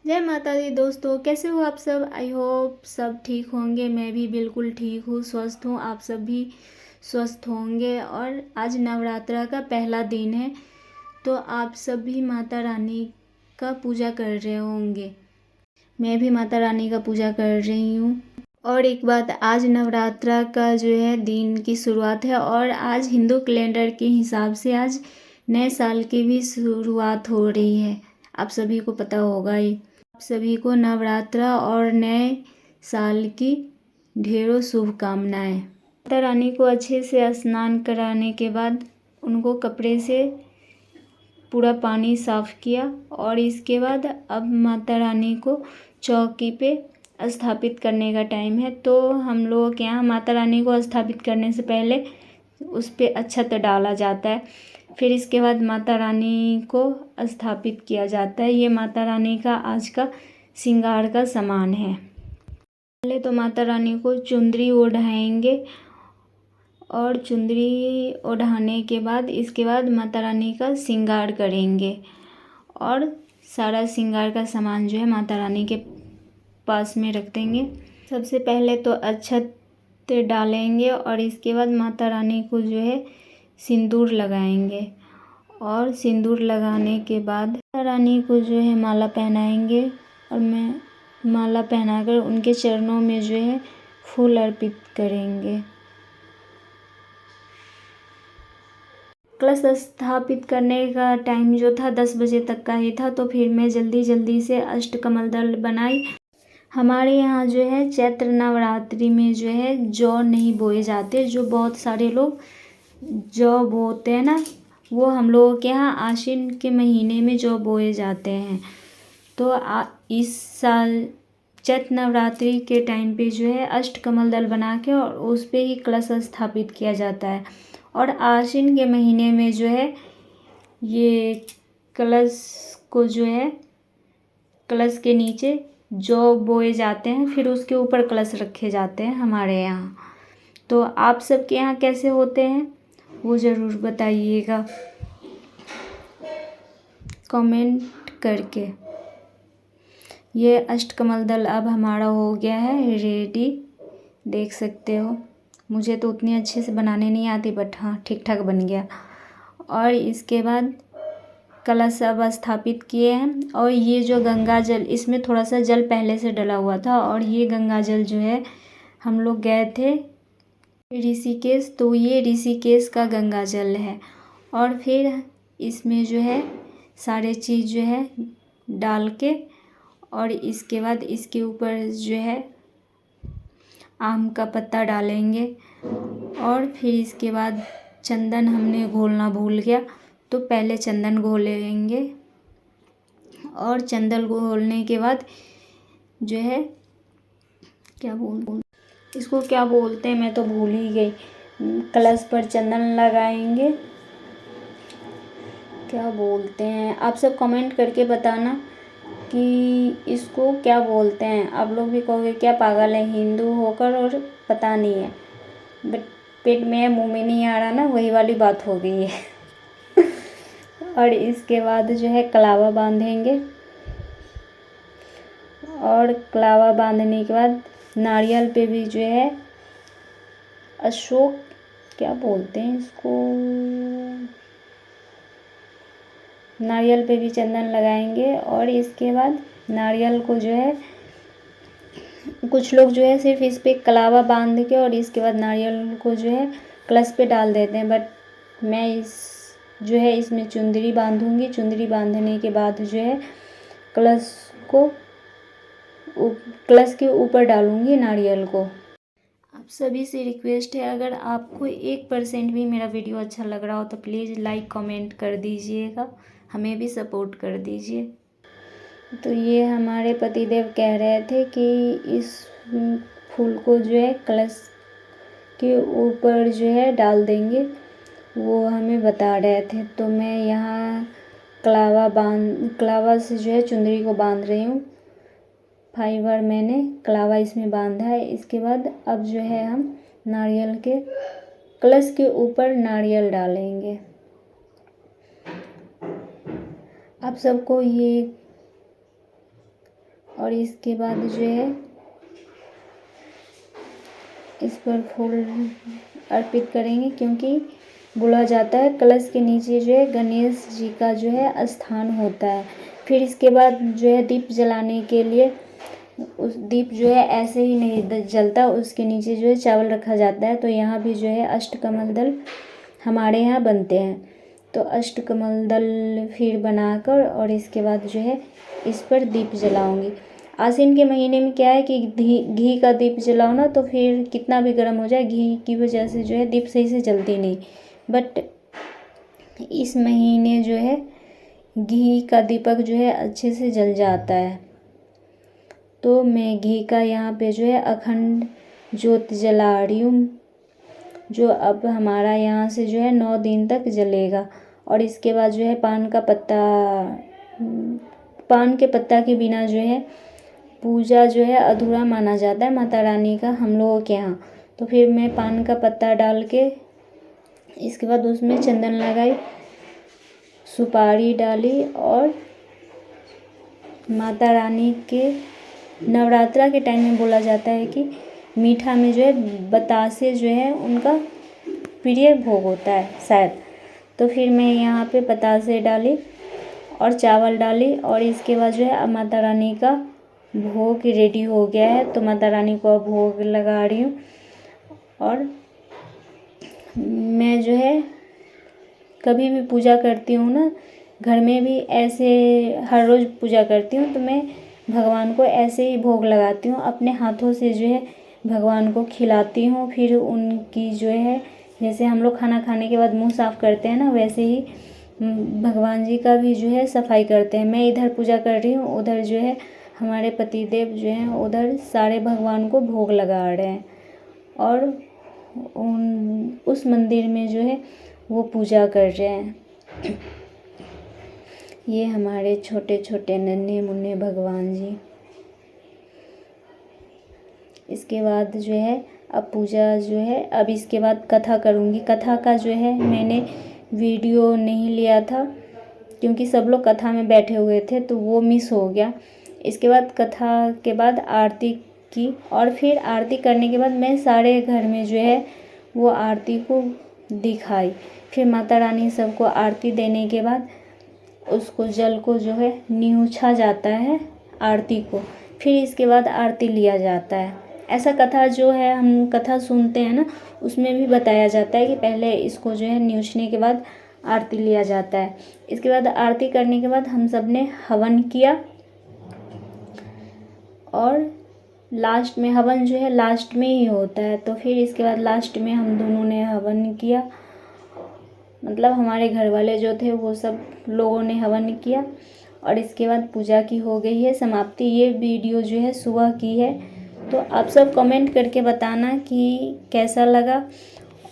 जय माता दी दोस्तों, कैसे हो आप सब। आई होप सब ठीक होंगे। मैं भी बिल्कुल ठीक हूँ, स्वस्थ हूँ। आप सब भी स्वस्थ होंगे। और आज नवरात्रा का पहला दिन है, तो आप सब भी माता रानी का पूजा कर रहे होंगे। मैं भी माता रानी का पूजा कर रही हूँ। और एक बात, आज नवरात्रा का जो है दिन की शुरुआत है और आज हिंदू कैलेंडर के हिसाब से आज नए साल की भी शुरुआत हो रही है। आप सभी को पता होगा ही। आप सभी को नवरात्रा और नए साल की ढेरों शुभकामनाएं। माता रानी को अच्छे से स्नान कराने के बाद उनको कपड़े से पूरा पानी साफ किया और इसके बाद अब माता रानी को चौकी पे स्थापित करने का टाइम है। तो हम लोगों के यहाँ माता रानी को स्थापित करने से पहले उस पर अक्षत डाला जाता है, फिर इसके बाद माता रानी को स्थापित किया जाता है। ये माता रानी का आज का श्रृंगार का सामान है। पहले तो माता रानी को चुंदरी ओढ़ाएंगे और चुंदरी ओढ़ाने के बाद इसके बाद माता रानी का श्रृंगार करेंगे और सारा श्रृंगार का सामान जो है माता रानी के पास में रख देंगे। सबसे पहले तो अक्षत डालेंगे और इसके बाद माता रानी को जो है सिंदूर लगाएंगे और सिंदूर लगाने के बाद माता रानी को जो है माला पहनाएंगे और मैं माला पहनाकर उनके चरणों में जो है फूल अर्पित करेंगे। कलश स्थापित करने का टाइम जो था 10 बजे तक का ही था, तो फिर मैं जल्दी से अष्टकमल दल बनाई। हमारे यहाँ जो है चैत्र नवरात्रि में जो है जौ नहीं बोए जाते। जो बहुत सारे लोग जौ बोते हैं ना, वो हम लोगों के यहाँ आश्विन के महीने में जौ बोए जाते हैं। तो इस साल चैत्र नवरात्रि के टाइम पे जो है अष्टकमल दल बना के और उस पे ही कलश स्थापित किया जाता है। और आश्विन के महीने में जो है ये कलश को जो है कलश के नीचे जौ बोए जाते हैं, फिर उसके ऊपर कलश रखे जाते हैं हमारे यहाँ। तो आप सबके यहाँ कैसे होते हैं वो ज़रूर बताइएगा कमेंट करके। ये अष्टकमल दल अब हमारा हो गया है रेडी, देख सकते हो। मुझे तो उतनी अच्छे से बनाने नहीं आती, बट हाँ ठीक ठाक बन गया। और इसके बाद कलश अब स्थापित किए हैं और ये जो गंगा जल, इसमें थोड़ा सा जल पहले से डला हुआ था और ये गंगा जल जो है हम लोग गए थे ऋषिकेश, तो ये ऋषिकेश का गंगा जल है। और फिर इसमें जो है सारे चीज़ जो है डाल के और इसके बाद इसके ऊपर जो है आम का पत्ता डालेंगे और फिर इसके बाद चंदन हमने घोलना भूल गया, तो पहले चंदन घोलेंगे और चंदन घोलने के बाद जो है इसको क्या बोलते हैं, मैं तो भूल ही गई। कलश पर चंदन लगाएंगे, क्या बोलते हैं आप सब कमेंट करके बताना कि इसको क्या बोलते हैं। आप लोग भी कहोगे क्या पागल है हिंदू होकर और पता नहीं है, बट पेट में है मुंह में नहीं आ रहा ना, वही वाली बात हो गई है। और इसके बाद जो है कलावा बांधेंगे और कलावा बांधने के बाद नारियल पे भी जो है अशोक, क्या बोलते हैं इसको, नारियल पे भी चंदन लगाएंगे। और इसके बाद नारियल को जो है कुछ लोग जो है सिर्फ इस पे कलावा बांध के और इसके बाद नारियल को जो है कलश पे डाल देते हैं, बट मैं इस जो है इसमें चुंदरी बांधूंगी। चुंदरी बांधने के बाद जो है कलश को कलश के ऊपर डालूंगी नारियल को। आप सभी से रिक्वेस्ट है, अगर आपको 1% भी मेरा वीडियो अच्छा लग रहा हो तो प्लीज़ लाइक कमेंट कर दीजिएगा, हमें भी सपोर्ट कर दीजिए। तो ये हमारे पतिदेव कह रहे थे कि इस फूल को जो है कलश के ऊपर जो है डाल देंगे, वो हमें बता रहे थे। तो मैं यहाँ कलावा से जो है चुंदरी को बांध रही हूँ। फाइबर मैंने कलावा इसमें बांधा है। इसके बाद अब जो है हम नारियल के कलश के ऊपर नारियल डालेंगे। आप सबको ये और इसके बाद जो है इस पर फूल अर्पित करेंगे, क्योंकि बोला जाता है कलश के नीचे जो है गणेश जी का जो है स्थान होता है। फिर इसके बाद जो है दीप जलाने के लिए उस दीप जो है ऐसे ही नहीं जलता, उसके नीचे जो है चावल रखा जाता है। तो यहाँ भी जो है अष्टकमल दल हमारे यहाँ बनते हैं। तो अष्टकमल दल फिर बनाकर और इसके बाद जो है इस पर दीप जलाऊंगी। आश्विन के महीने में क्या है कि घी का दीप जलाओ ना, तो फिर कितना भी गर्म हो जाए घी की वजह से जो है दीप सही से जलती नहीं। बट इस महीने जो है घी का दीपक जो है अच्छे से जल जाता है। तो मैं घी का यहाँ पे जो है अखंड ज्योत जला रही हूँ, जो अब हमारा यहाँ से जो है 9 दिन तक जलेगा। और इसके बाद जो है पान के पत्ता के बिना जो है पूजा जो है अधूरा माना जाता है माता रानी का हम लोगों के यहाँ। तो फिर मैं पान का पत्ता डाल के इसके बाद उसमें चंदन लगाई, सुपारी डाली और माता रानी के नवरात्रा के टाइम में बोला जाता है कि मीठा में जो है बतासे जो है उनका प्रिय भोग होता है शायद। तो फिर मैं यहाँ पे बतासे डाली और चावल डाली और इसके बाद जो है अब माता रानी का भोग रेडी हो गया है। तो माता रानी को अब भोग लगा रही हूँ। और मैं जो है कभी भी पूजा करती हूँ ना, घर में भी ऐसे हर रोज़ पूजा करती हूँ, तो मैं भगवान को ऐसे ही भोग लगाती हूँ, अपने हाथों से जो है भगवान को खिलाती हूँ। फिर उनकी जो है जैसे हम लोग खाना खाने के बाद मुंह साफ़ करते हैं ना, वैसे ही भगवान जी का भी जो है सफाई करते हैं। मैं इधर पूजा कर रही हूँ, उधर जो है हमारे पतिदेव जो हैं उधर सारे भगवान को भोग लगा रहे हैं और उस मंदिर में जो है वो पूजा कर रहे हैं। ये हमारे छोटे छोटे नन्हे मुन्ने भगवान जी। इसके बाद जो है अब पूजा जो है अब इसके बाद कथा करूँगी। कथा का जो है मैंने वीडियो नहीं लिया था क्योंकि सब लोग कथा में बैठे हुए थे, तो वो मिस हो गया। इसके बाद कथा के बाद आरती की और फिर आरती करने के बाद मैं सारे घर में जो है वो आरती को दिखाई। फिर माता रानी सबको आरती देने के बाद उसको जल को जो है न्योछा जाता है आरती को, फिर इसके बाद आरती लिया जाता है। ऐसा कथा जो है हम कथा सुनते हैं ना, उसमें भी बताया जाता है कि पहले इसको जो है न्योछने के बाद आरती लिया जाता है। इसके बाद आरती करने के बाद हम सब ने हवन किया और लास्ट में हवन जो है लास्ट में ही होता है। तो फिर इसके बाद लास्ट में हम दोनों ने हवन किया, मतलब हमारे घर वाले जो थे वो सब लोगों ने हवन किया और इसके बाद पूजा की हो गई है समाप्ति। ये वीडियो जो है सुबह की है, तो आप सब कमेंट करके बताना कि कैसा लगा।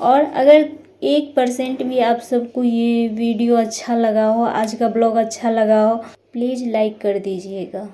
और अगर 1% भी आप सबको ये वीडियो अच्छा लगा हो, आज का ब्लॉग अच्छा लगा हो, प्लीज़ लाइक कर दीजिएगा।